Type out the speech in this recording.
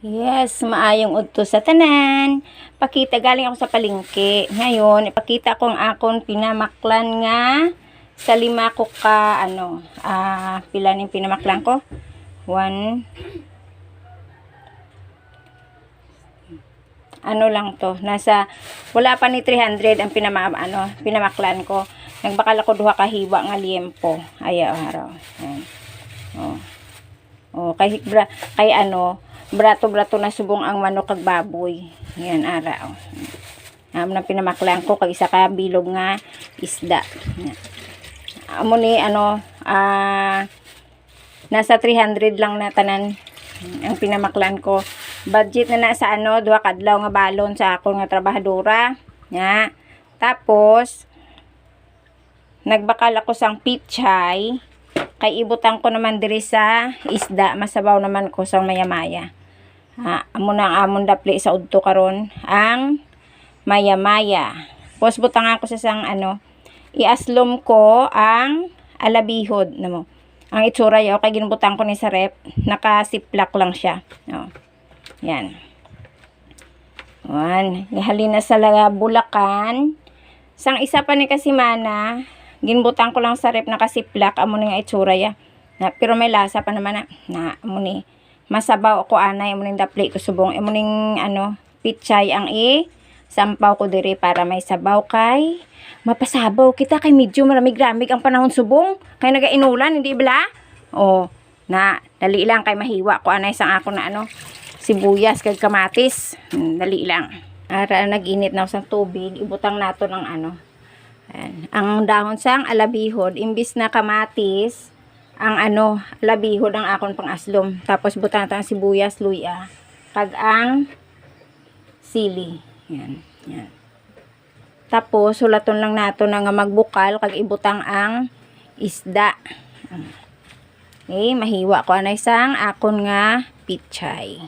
Yes, maayong udto sa tanan. Pakita galing ako sa palengke. Ngayon, ipakita ko ang akon pinamaklan nga sa 5 ko ka pila ning pinamaklan ko? 1 lang to. Wala pa ni 300 ang pinamaklan ko. Nagbakal ako duha ka hiwa nga liempo. Ayaw araw. Ayan. Brato-brato na subong ang manok kag baboy. Yan ara. Na pinamaklan ko kag isa ka bilog nga isda. Amo ni nasa 300 lang na tanan ang pinamaklan ko. Budget na sa duha kadlaw nga balon sa ako nga trabahadora. Nya. Tapos nagbakal ako sang pichay. Kay ibutang ko naman diri sa isda, masabaw naman ko sa maya-maya. Amo na ang amon dapli sa udto karon ang maya-maya. Pos butang ako sa sang iaslom ko ang alabihod namo. Ang itsura yo kay ginbutang ko ni sa rep, naka-siplak lang siya. Yan. Ihalin na sa Bulacan. Sang isa pa ni kasimana, ginbutang ko lang sa rep nakasiplak amo ni nga itsura ya. Pero may lasa pa naman na amo ni masabaw ko anay amo ning dapli ko subong amo ning pichay ang sampaw ko diri para may sabaw kay mapasabaw kita kay medyo maramig-ramig ang panahon subong kay nagainulan hindi bala. Dali lang kay mahiwa ko anay sang ako na sibuyas kay kamatis. Dali lang. Ara naginit na sang tubig, ibutang nato ng ang dahon sang alabihod imbis na kamatis ang alabihod ang akon pang aslom, tapos butang nato ang sibuyas, luya kag ang sili. Yan. Tapos sulaton lang nato na nga magbukal kag ibutang ang isda. Mahiwa ko anay sang akon nga pichay.